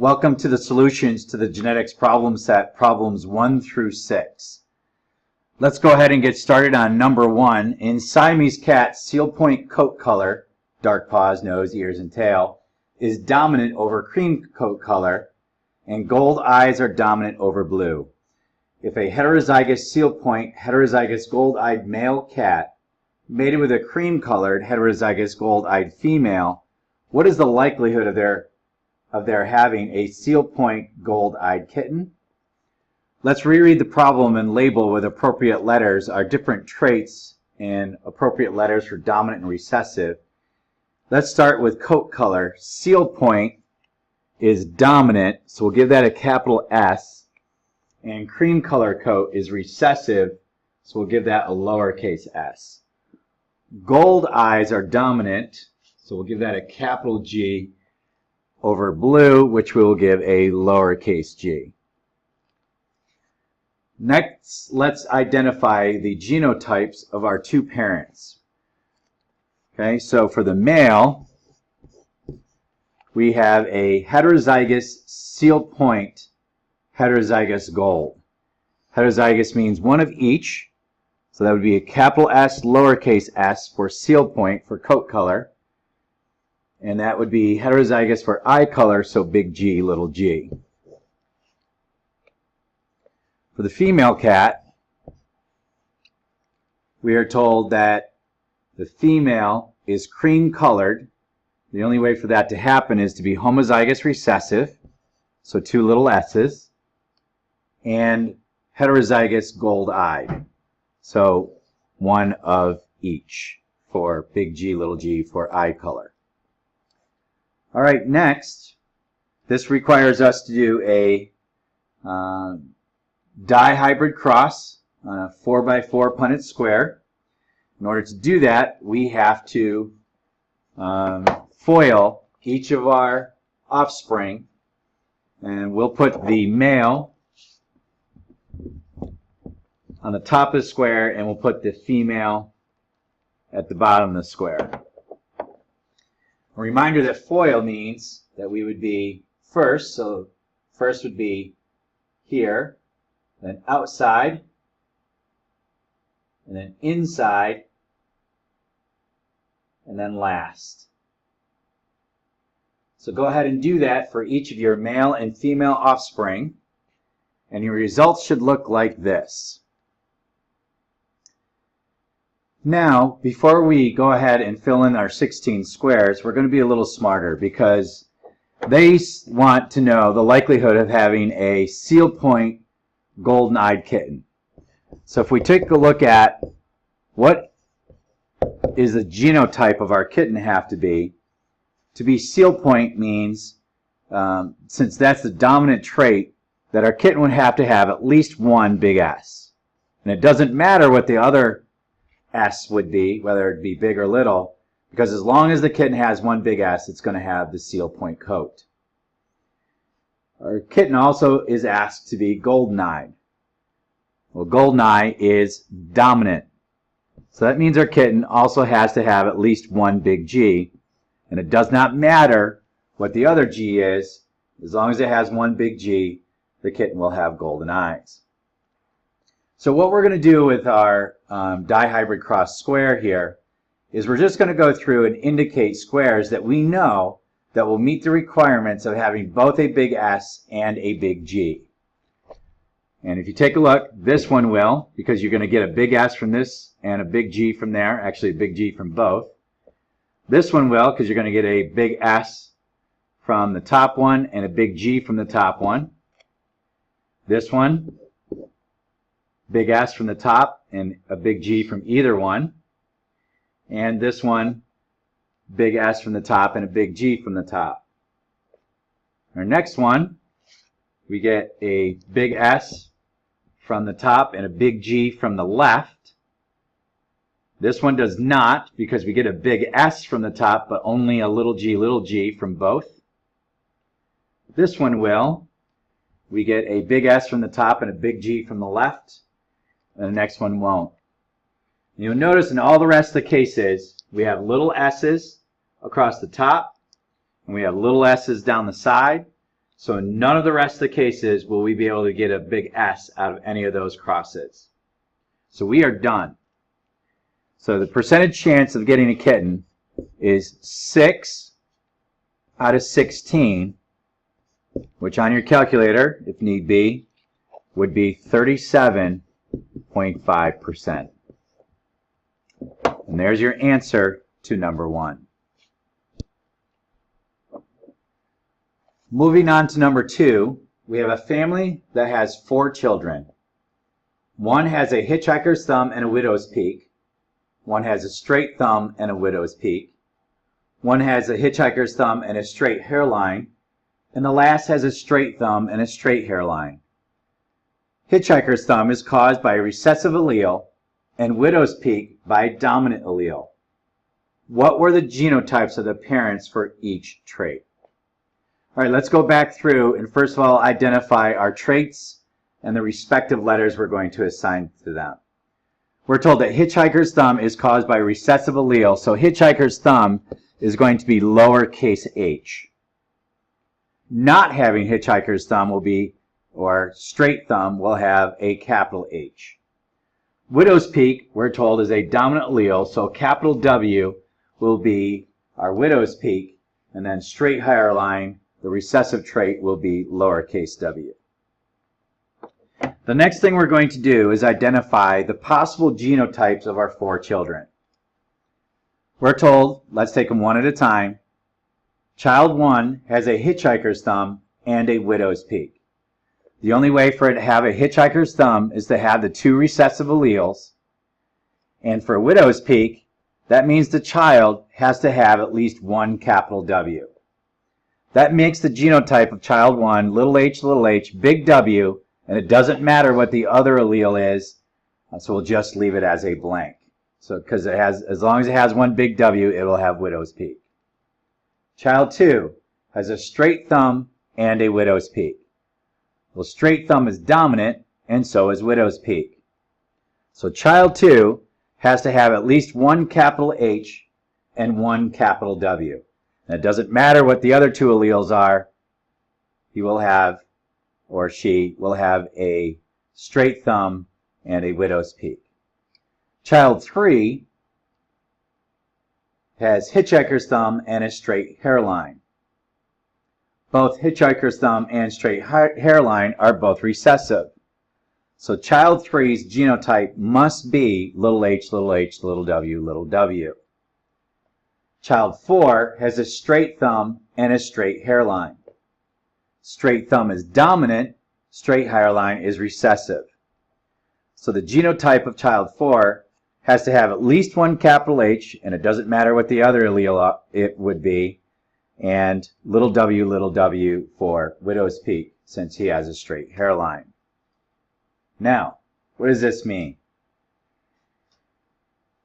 Welcome to the solutions to the genetics problem set, problems 1 through 6. Let's go ahead and get started on number 1. In Siamese cats, seal point coat color, dark paws, nose, ears, and tail, is dominant over cream coat color, and gold eyes are dominant over blue. If a heterozygous seal point, heterozygous gold-eyed male cat mated with a cream-colored heterozygous gold-eyed female, what is the likelihood of their having a seal point gold-eyed kitten? Let's reread the problem and label with appropriate letters our different traits and appropriate letters for dominant and recessive. Let's start with coat color. Seal point is dominant, so we'll give that a capital S. And cream color coat is recessive, so we'll give that a lowercase s. Gold eyes are dominant, so we'll give that a capital G over blue, which we will give a lowercase g. Next, let's identify the genotypes of our two parents. Okay, so for the male, we have a heterozygous seal point heterozygous gold. Heterozygous means one of each, so that would be a capital S, lowercase s for seal point for coat color. And that would be heterozygous for eye color, so big G, little g. For the female cat, we are told that the female is cream colored. The only way for that to happen is to be homozygous recessive, so two little s's, and heterozygous gold-eyed, so one of each for big G, little g for eye color. All right, next, this requires us to do a dihybrid cross on a 4x4 Punnett Square. In order to do that, we have to foil each of our offspring, and we'll put the male on the top of the square, and we'll put the female at the bottom of the square. A reminder that foil means that we would be first, so first would be here, then outside, and then inside, and then last. So go ahead and do that for each of your male and female offspring, and your results should look like this. Now, before we go ahead and fill in our 16 squares, we're going to be a little smarter because they want to know the likelihood of having a seal point golden-eyed kitten. So if we take a look at what is the genotype of our kitten have to be seal point means, since that's the dominant trait, that our kitten would have to have at least one big S. And it doesn't matter what the other S would be, whether it be big or little, because as long as the kitten has one big S, it's going to have the seal point coat. Our kitten also is asked to be golden-eyed. Well, golden-eye is dominant. So that means our kitten also has to have at least one big G, and it does not matter what the other G is. As long as it has one big G, the kitten will have golden eyes. So what we're going to do with our dihybrid cross square here is we're just going to go through and indicate squares that we know that will meet the requirements of having both a big S and a big G. And if you take a look, this one will, because you're going to get a big S from this and a big G from there, actually a big G from both. This one will, because you're going to get a big S from the top one and a big G from the top one. This one, big S from the top and a big G from either one. And this one, big S from the top and a big G from the top. Our next one, we get a big S from the top and a big G from the left. This one does not, because we get a big S from the top but only a little g from both. This one will. We get a big S from the top and a big G from the left. And the next one won't. And you'll notice in all the rest of the cases, we have little s's across the top, and we have little s's down the side. So in none of the rest of the cases will we be able to get a big S out of any of those crosses. So we are done. So the percentage chance of getting a kitten is 6 out of 16, which on your calculator, if need be, would be 37.5%. And there's your answer to number 1. Moving on to number 2, we have a family that has 4 children. One has a hitchhiker's thumb and a widow's peak. One has a straight thumb and a widow's peak. One has a hitchhiker's thumb and a straight hairline. And the last has a straight thumb and a straight hairline. Hitchhiker's thumb is caused by a recessive allele and widow's peak by a dominant allele. What were the genotypes of the parents for each trait? All right, let's go back through and first of all identify our traits and the respective letters we're going to assign to them. We're told that hitchhiker's thumb is caused by a recessive allele, so hitchhiker's thumb is going to be lowercase h. Not having hitchhiker's thumb will be, or straight thumb will have a capital H. Widow's peak, we're told, is a dominant allele, so capital W will be our widow's peak, and then straight hairline, the recessive trait, will be lowercase w. The next thing we're going to do is identify the possible genotypes of our 4 children. We're told, let's take them one at a time. Child 1 has a hitchhiker's thumb and a widow's peak. The only way for it to have a hitchhiker's thumb is to have the 2 recessive alleles. And for a widow's peak, that means the child has to have at least 1 capital W. That makes the genotype of child 1, little h, big W, and it doesn't matter what the other allele is, so we'll just leave it as a blank. So because it has, as long as it has 1 big W, it will have widow's peak. Child 2 has a straight thumb and a widow's peak. Well, straight thumb is dominant, and so is widow's peak. So child 2 has to have at least 1 capital H and 1 capital W. And it doesn't matter what the other 2 alleles are, he will have, or she will have, a straight thumb and a widow's peak. Child 3 has hitchhiker's thumb and a straight hairline. Both hitchhiker's thumb and straight hairline are both recessive. So child 3's genotype must be little h, little w, little w. Child 4 has a straight thumb and a straight hairline. Straight thumb is dominant, straight hairline is recessive. So the genotype of child 4 has to have at least 1 capital H, and it doesn't matter what the other allele it would be, and little w for widow's peak, since he has a straight hairline. Now, what does this mean?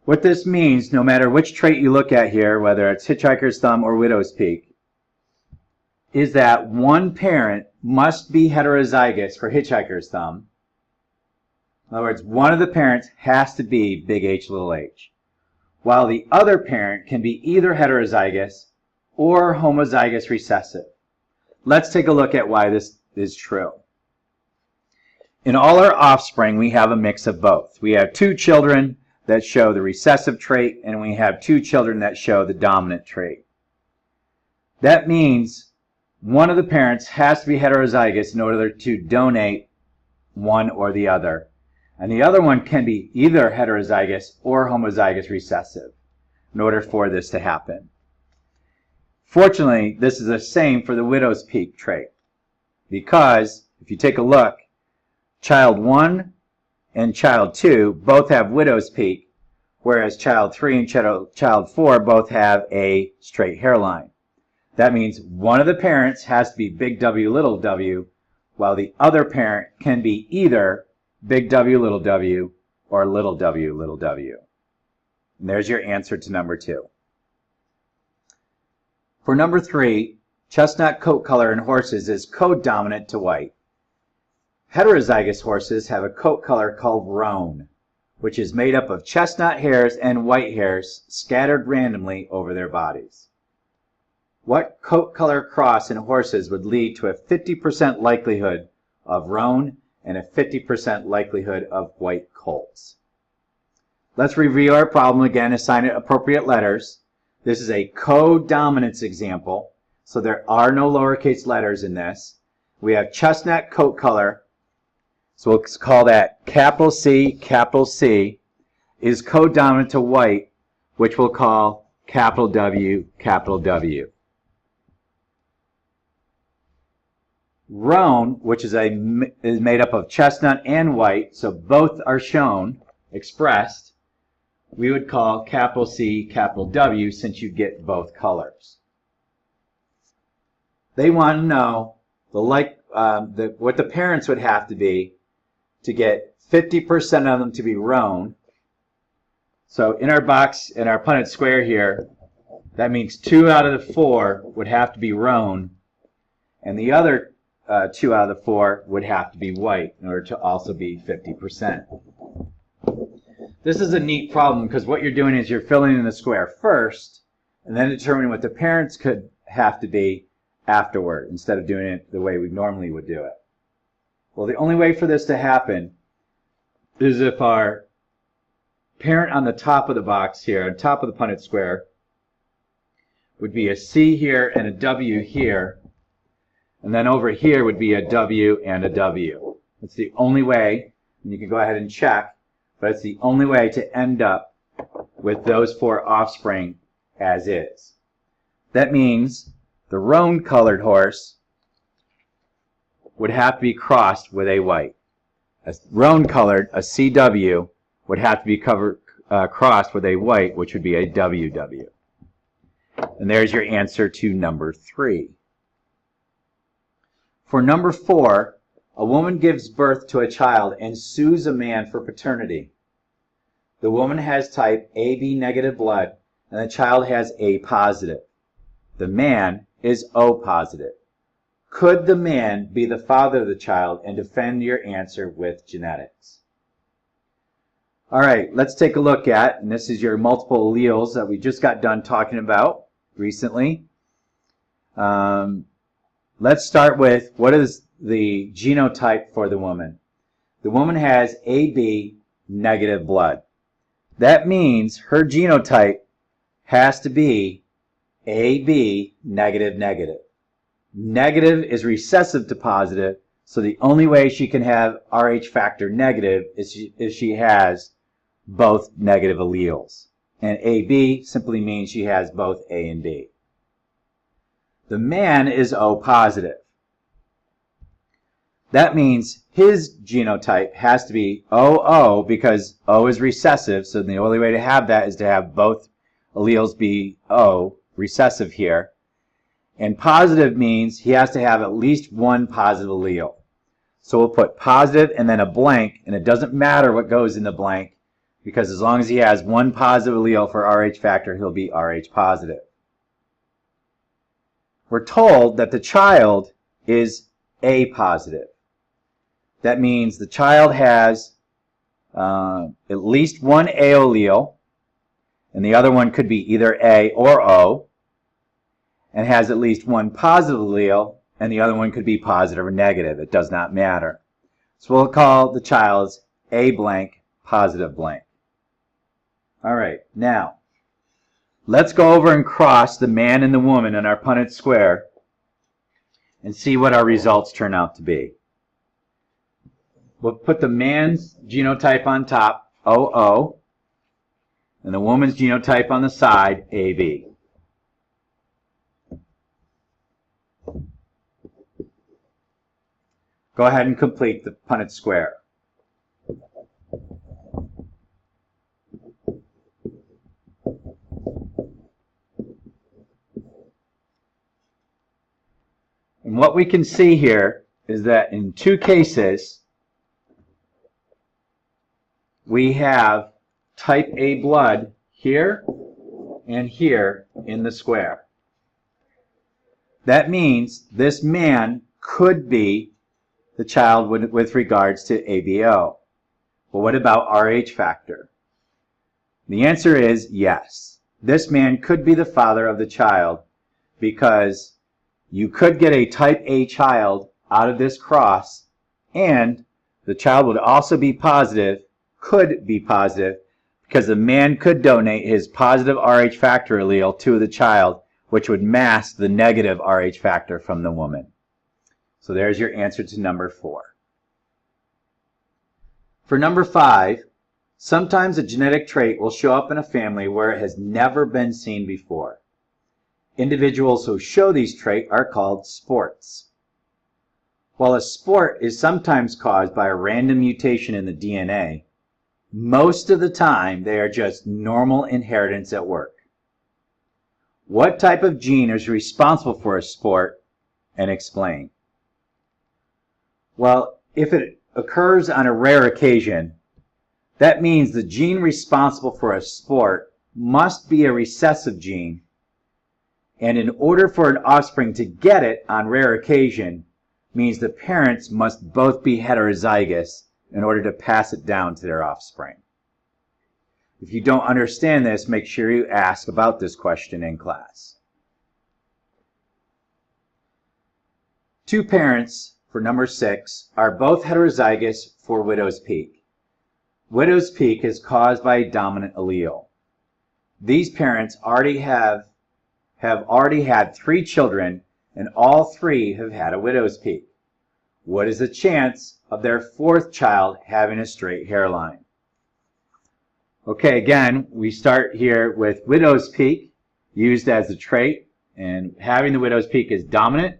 What this means, no matter which trait you look at here, whether it's hitchhiker's thumb or widow's peak, is that one parent must be heterozygous for hitchhiker's thumb. In other words, one of the parents has to be big H, little h, while the other parent can be either heterozygous or homozygous recessive. Let's take a look at why this is true. In all our offspring, we have a mix of both. We have 2 children that show the recessive trait, and we have 2 children that show the dominant trait. That means one of the parents has to be heterozygous in order to donate one or the other. And the other one can be either heterozygous or homozygous recessive in order for this to happen. Fortunately, this is the same for the widow's peak trait, because if you take a look, child 1 and child 2 both have widow's peak, whereas child 3 and child 4 both have a straight hairline. That means one of the parents has to be big W, little w, while the other parent can be either big W, little w, or little w. And there's your answer to number 2. For number 3, chestnut coat color in horses is codominant to white. Heterozygous horses have a coat color called roan, which is made up of chestnut hairs and white hairs scattered randomly over their bodies. What coat color cross in horses would lead to a 50% likelihood of roan and a 50% likelihood of white colts? Let's review our problem again, assign it appropriate letters. This is a co-dominance example, so there are no lowercase letters in this. We have chestnut coat color, so we'll call that capital C, is co-dominant to white, which we'll call capital W, capital W. Roan, which is made up of chestnut and white, so both are shown, expressed, we would call capital C, capital W, since you get both colors. They want to know what the parents would have to be to get 50% of them to be roan. So in our box, in our Punnett Square here, that means 2 out of the 4 would have to be roan, and the other 2 out of the 4 would have to be white in order to also be 50%. This is a neat problem because what you're doing is you're filling in the square first and then determining what the parents could have to be afterward instead of doing it the way we normally would do it. Well, the only way for this to happen is if our parent on the top of the box here, on top of the Punnett Square, would be a C here and a W here, and then over here would be a W and a W. It's the only way, and you can go ahead and check, but it's the only way to end up with those 4 offspring as is. That means the roan colored horse would have to be crossed with a white. A roan colored, a CW, would have to be crossed with a white, which would be a WW. And there's your answer to number 3. For number 4, a woman gives birth to a child and sues a man for paternity. The woman has type AB negative blood and the child has A positive. The man is O positive. Could the man be the father of the child and defend your answer with genetics? All right, let's take a look at, and this is your multiple alleles that we just got done talking about recently. Let's start with what is the genotype for the woman. The woman has AB negative blood. That means her genotype has to be AB negative negative. Negative is recessive to positive, so the only way she can have Rh factor negative is if she has both negative alleles. And AB simply means she has both A and B. The man is O positive. That means his genotype has to be OO because O is recessive, so the only way to have that is to have both alleles be O, recessive here. And positive means he has to have at least one positive allele. So we'll put positive and then a blank, and it doesn't matter what goes in the blank because as long as he has one positive allele for Rh factor, he'll be Rh positive. We're told that the child is A positive. That means the child has at least one A allele, and the other one could be either A or O, and has at least one positive allele, and the other one could be positive or negative. It does not matter. So we'll call the child's A blank positive blank. All right, now let's go over and cross the man and the woman in our Punnett Square and see what our results turn out to be. We'll put the man's genotype on top, OO, and the woman's genotype on the side, AB. Go ahead and complete the Punnett Square. And what we can see here is that in 2 cases, we have type A blood here and here in the square. That means this man could be the child with regards to ABO. But what about Rh factor? The answer is yes. This man could be the father of the child because you could get a type A child out of this cross, and the child would also be positive, could be positive, because the man could donate his positive Rh factor allele to the child, which would mask the negative Rh factor from the woman. So there's your answer to number 4. For number 5, sometimes a genetic trait will show up in a family where it has never been seen before. Individuals who show these traits are called sports. While a sport is sometimes caused by a random mutation in the DNA, most of the time they are just normal inheritance at work. What type of gene is responsible for a sport, and explain? Well, if it occurs on a rare occasion, that means the gene responsible for a sport must be a recessive gene, and in order for an offspring to get it on rare occasion means the parents must both be heterozygous in order to pass it down to their offspring. If you don't understand this, make sure you ask about this question in class. 2 parents, for number 6, are both heterozygous for widow's peak. Widow's peak is caused by a dominant allele. These parents have already had 3 children, and all 3 have had a widow's peak. What is the chance of their 4th child having a straight hairline? Okay, again, we start here with widow's peak used as a trait, and having the widow's peak is dominant,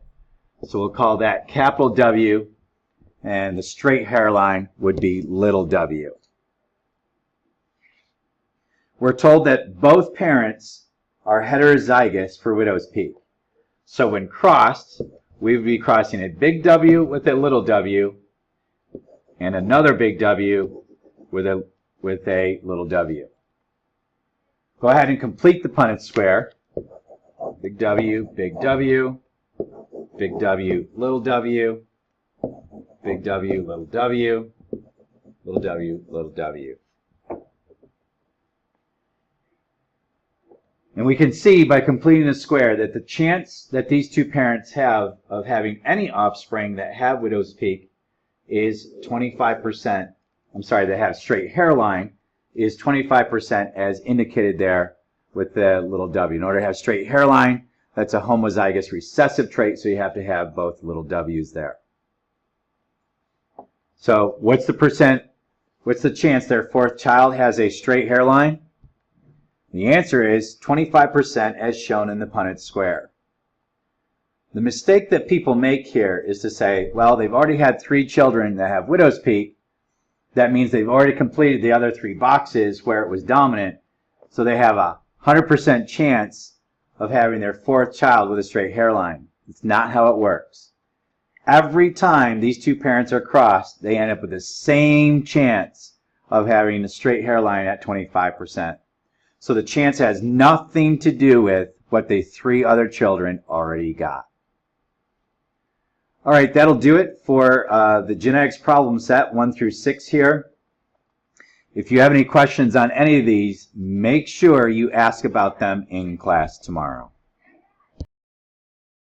so we'll call that capital W, and the straight hairline would be little w. We're told that both parents are heterozygous for widow's peak. So when crossed, we would be crossing a big W with a little w, and another big W with a little w. Go ahead and complete the Punnett Square. Big W, big W, big W, little w, big W, little w, little w, little w. And we can see by completing the square that the chance that these 2 parents have of having any offspring that have widow's peak is 25%. I'm sorry, that have straight hairline is 25%, as indicated there with the little w. In order to have straight hairline, that's a homozygous recessive trait, so you have to have both little w's there. So what's the chance their 4th child has a straight hairline? The answer is 25%, as shown in the Punnett Square. The mistake that people make here is to say, well, they've already had 3 children that have widow's peak. That means they've already completed the other 3 boxes where it was dominant, so they have a 100% chance of having their 4th child with a straight hairline. It's not how it works. Every time these 2 parents are crossed, they end up with the same chance of having a straight hairline at 25%. So the chance has nothing to do with what the 3 other children already got. All right, that'll do it for the genetics problem set 1 through 6 here. If you have any questions on any of these, make sure you ask about them in class tomorrow.